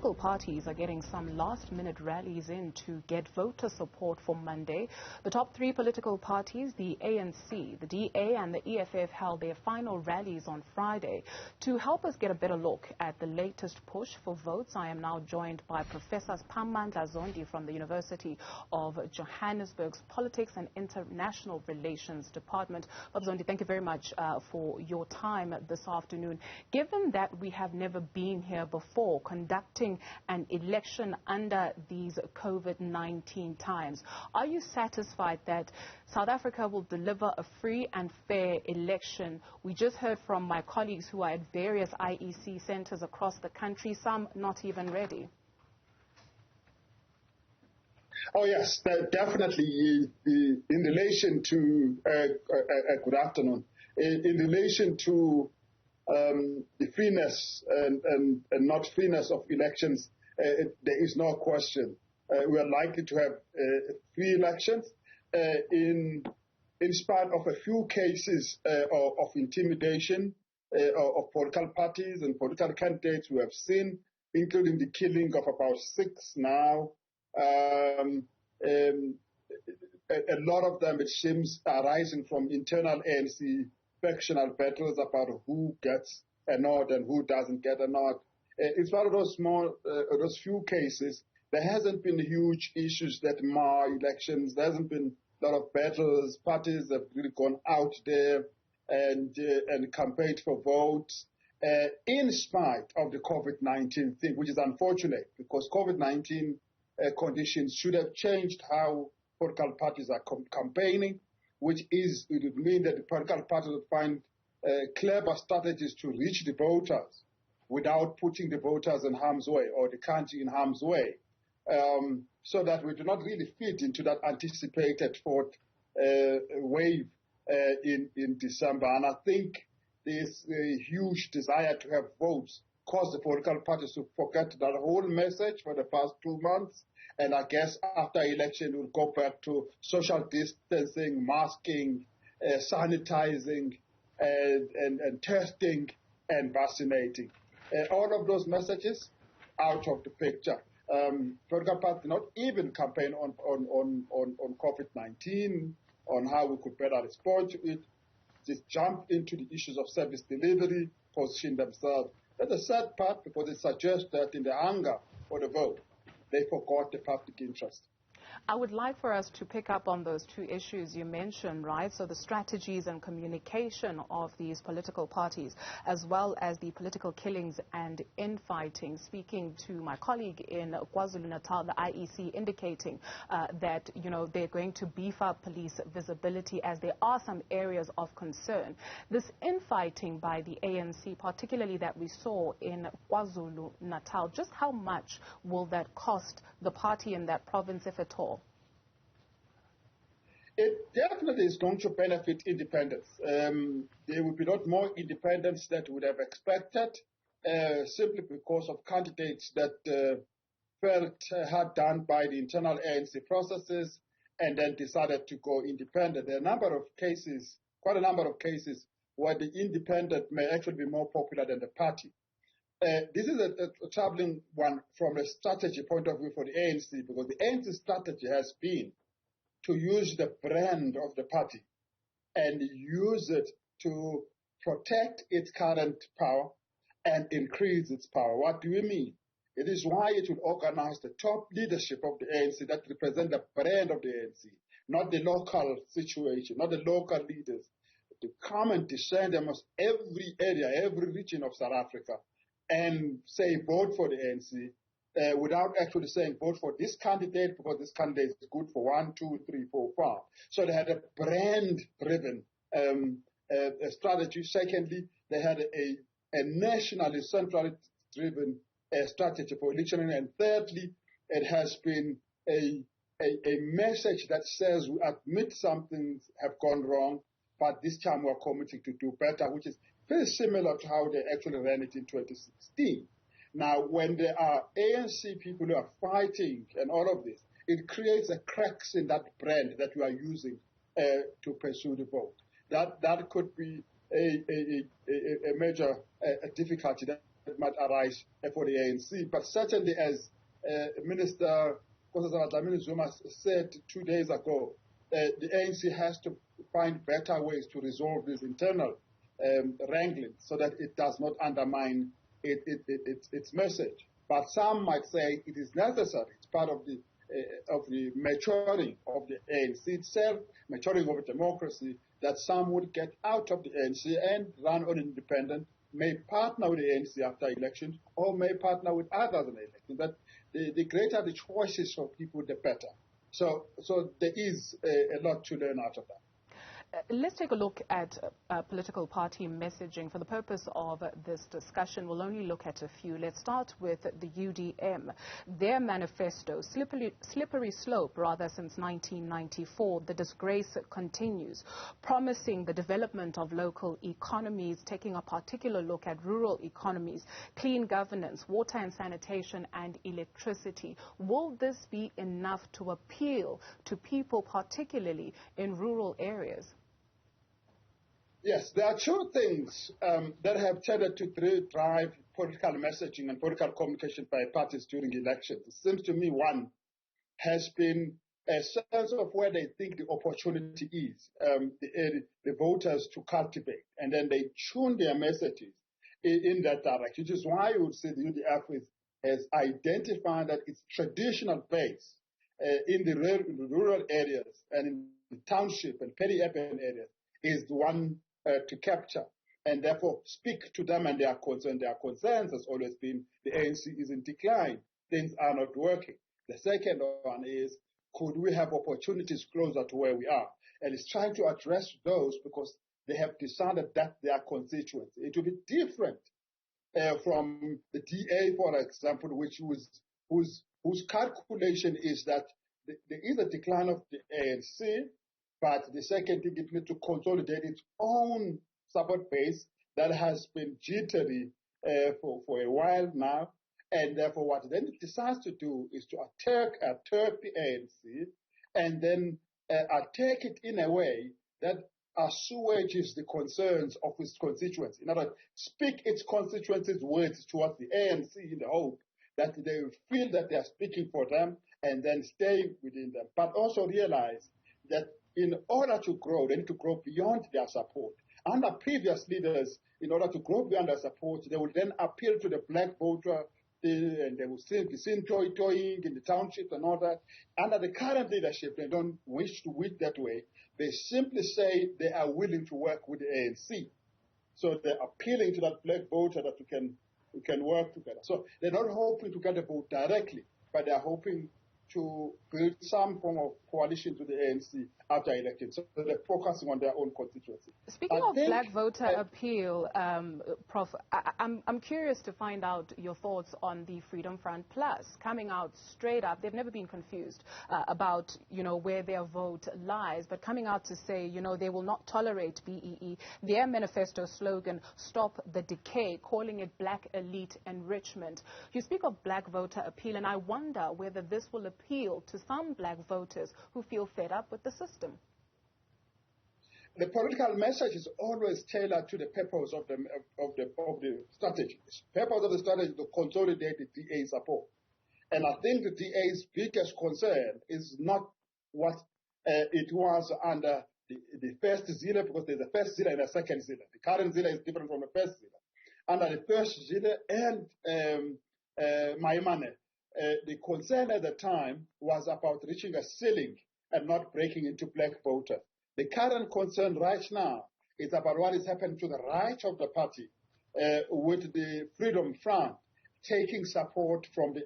political parties are getting some last-minute rallies in to get voter support for Monday. The top three political parties, the ANC, the DA and the EFF, held their final rallies on Friday. To help us get a better look at the latest push for votes, I am now joined by Prof Siphamandla Zondi from the University of Johannesburg's Politics and International Relations Department. Prof Zondi, thank you very much for your time this afternoon. Given that we have never been here before conducting an election under these COVID-19 times, are you satisfied that South Africa will deliver a free and fair election? We just heard from my colleagues who are at various IEC centers across the country, some not even ready. Oh yes, definitely. In relation to good afternoon. In relation to the freeness and not freeness of elections, there is no question. We are likely to have free elections in spite of a few cases of intimidation of political parties and political candidates we have seen, including the killing of about 6 now. A lot of them, it seems, are arising from internal ANC factional battles about who gets a nod and who doesn't get a nod. It's one of those those few cases. There hasn't been huge issues that mar elections. There hasn't been a lot of battles. Parties have really gone out there and campaigned for votes, in spite of the COVID-19 thing, which is unfortunate because COVID-19 conditions should have changed how political parties are campaigning, which is, it would mean that the political parties would find clever strategies to reach the voters without putting the voters in harm's way or the country in harm's way, so that we do not really fit into that anticipated fourth wave in December. And I think this huge desire to have votes caused the political parties to forget that whole message for the past 2 months. And I guess after election, we'll go back to social distancing, masking, sanitizing, and testing and vaccinating. All of those messages out of the picture. Political parties not even campaign on COVID-19, on how we could better respond to it. Just jump into the issues of service delivery, position themselves. That's the sad part because it suggests that in the hunger for the vote, they forgot the public interest. I would like for us to pick up on those two issues you mentioned, right? So the strategies and communication of these political parties, as well as the political killings and infighting. Speaking to my colleague in KwaZulu-Natal, the IEC, indicating that, you know, they're going to beef up police visibility as there are some areas of concern. This infighting by the ANC, particularly that we saw in KwaZulu-Natal, just how much will that cost the party in that province, if at all? It definitely is going to benefit independence. There will be not more independence that we would have expected, simply because of candidates that felt hard done by the internal ANC processes and then decided to go independent. There are a number of cases, quite a number of cases, where the independent may actually be more popular than the party. This is a troubling one from a strategy point of view for the ANC, because the ANC strategy has been to use the brand of the party and use it to protect its current power and increase its power. What do we mean? It is why it will organize the top leadership of the ANC that represent the brand of the ANC, not the local situation, not the local leaders, to come and descend amongst every area, every region of South Africa and say, vote for the ANC, without actually saying vote for this candidate because this candidate is good for 1, 2, 3, 4, 5. So they had a brand-driven strategy. Secondly, they had a nationally centrally-driven strategy for election. And thirdly, it has been a message that says we admit some things have gone wrong, but this time we're committing to do better, which is very similar to how they actually ran it in 2016. Now, when there are ANC people who are fighting and all of this, it creates a cracks in that brand that we are using to pursue the vote. That could be a major difficulty that might arise for the ANC. But certainly, as Minister Prof Siphamandla Zondi said 2 days ago, the ANC has to find better ways to resolve this internal wrangling so that it does not undermine its message. But some might say it is necessary. It's part of the maturing of the ANC itself, maturing of democracy, that some would get out of the ANC and run on independent, may partner with the ANC after elections, or may partner with others in the election. But the greater the choices for people, the better. So there is a lot to learn out of that. Let's take a look at political party messaging. For the purpose of this discussion, we'll only look at a few. Let's start with the UDM. Their manifesto, slippery slope rather, since 1994. The disgrace continues, promising the development of local economies, taking a particular look at rural economies, clean governance, water and sanitation and electricity. Will this be enough to appeal to people, particularly in rural areas? Yes, there are two things that have tended to drive political messaging and political communication by parties during elections. It seems to me one has been a sense of where they think the opportunity is, the voters to cultivate, and then they tune their messages in that direction, which is why you would see the UDF has identified that its traditional base in the rural areas and in the township and peri-urban areas is the one to capture, and therefore speak to them and their concerns. Their concerns has always been the ANC is in decline, things are not working. The second one is, could we have opportunities closer to where we are? And it's trying to address those because they have decided that their constituency. It will be different from the DA, for example, whose calculation is that there is a decline of the ANC, but the second thing, it needs to consolidate its own support base that has been jittery for a while now. And therefore, what then it decides to do is to attack the ANC and then attack it in a way that assuages the concerns of its constituency. In other words, speak its constituency's words towards the ANC in the hope that they will feel that they are speaking for them and then stay within them. But also realize that in order to grow, they need to grow beyond their support. Under previous leaders, in order to grow beyond their support, they would then appeal to the black voter, and they will be seen toying in the townships and all that. Under the current leadership, they don't wish to work that way. They simply say they are willing to work with the ANC. So they're appealing to that black voter that we can work together. So they're not hoping to get a vote directly, but they're hoping to build some form of coalition to the ANC after elections. So they're focusing on their own constituency. Speaking of black voter appeal, Prof, I'm curious to find out your thoughts on the Freedom Front Plus coming out straight up. They've never been confused about, where their vote lies, but coming out to say, they will not tolerate BEE. Their manifesto slogan, stop the decay, calling it black elite enrichment. You speak of black voter appeal, and I wonder whether this will appeal to some black voters who feel fed up with the system. The political message is always tailored to the purpose of the strategy. The purpose of the strategy is to consolidate the DA support. And I think the DA's biggest concern is not what it was under the first Zille, because there's a first Zille and a second Zille. The current Zille is different from the first Zille. Under the first Zille and Maimane, the concern at the time was about reaching a ceiling and not breaking into black voters. The current concern right now is about what is happening to the right of the party with the Freedom Front taking support from the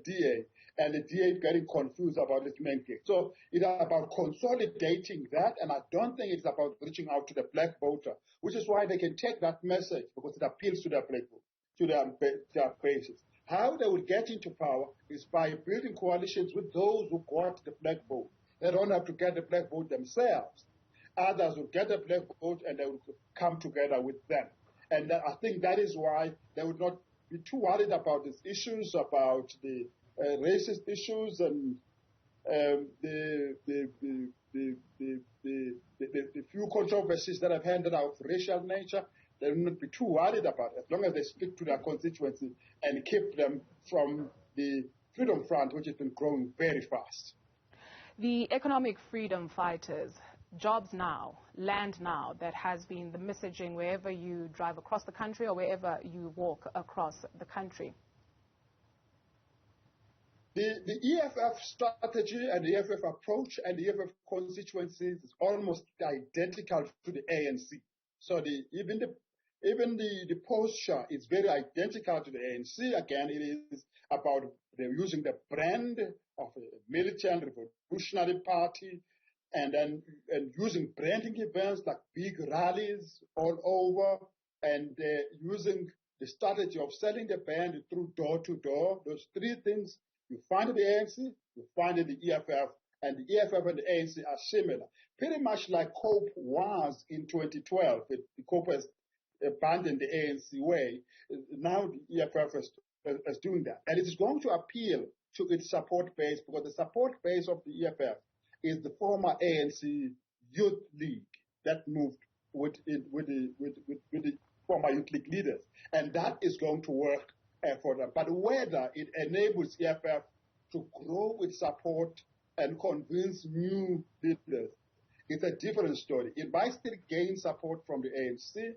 DA, and the DA getting confused about its main case. So it's about consolidating that, and I don't think it's about reaching out to the black voter, which is why they can take that message, because it appeals to their black vote, to their bases. How they will get into power is by building coalitions with those who got the black vote. They don't have to get the black vote themselves. Others will get the black vote and they will come together with them. And I think that is why they would not be too worried about these issues, about the racist issues and the few controversies that have handed out of racial nature. they will not be too worried about it, as long as they speak to their constituency and keep them from the Freedom Front, which has been growing very fast. The economic freedom fighters, jobs now, land now, that has been the messaging wherever you drive across the country or wherever you walk across the country. The EFF strategy and the EFF approach and the EFF constituencies is almost identical to the ANC. So even the posture is very identical to the ANC. Again, it is about using the brand of a militant revolutionary party and using branding events like big rallies all over and using the strategy of selling the band through door to door. Those three things you find in the ANC, you find in the EFF, and the EFF and the ANC are similar. Pretty much like COPE was in 2012. The COPE has abandoned the ANC way. Now the EFF is doing that. And it is going to appeal to its support base because the support base of the EFF is the former ANC Youth League that moved with the former Youth League leaders. And that is going to work for them. But whether it enables EFF to grow its support and convince new leaders is a different story. It might still gain support from the ANC,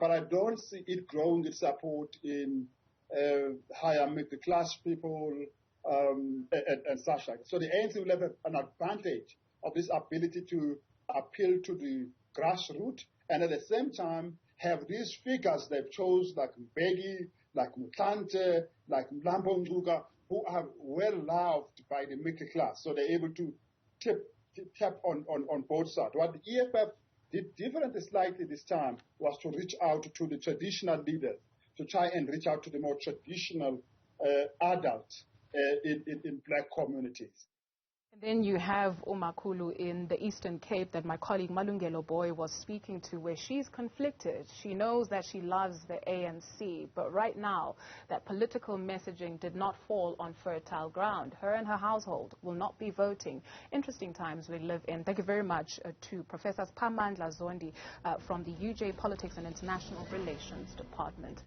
but I don't see it growing its support in higher middle class people and such like. So the ANC will have an advantage of this ability to appeal to the grassroots and at the same time have these figures they've chose like Mbeki, like Mutlante, like Mlambo Nzuka, who are well loved by the middle class. So they're able to tap on both sides. What the EFF did differently slightly this time was to reach out to the traditional leaders, to try and reach out to the more traditional adults in black communities. And then you have Umakulu in the Eastern Cape that my colleague Malungelo Boy was speaking to, where she's conflicted. She knows that she loves the ANC, but right now that political messaging did not fall on fertile ground. Her and her household will not be voting. Interesting times we live in. Thank you very much to Professor Siphamandla Zondi from the UJ Politics and International Relations Department.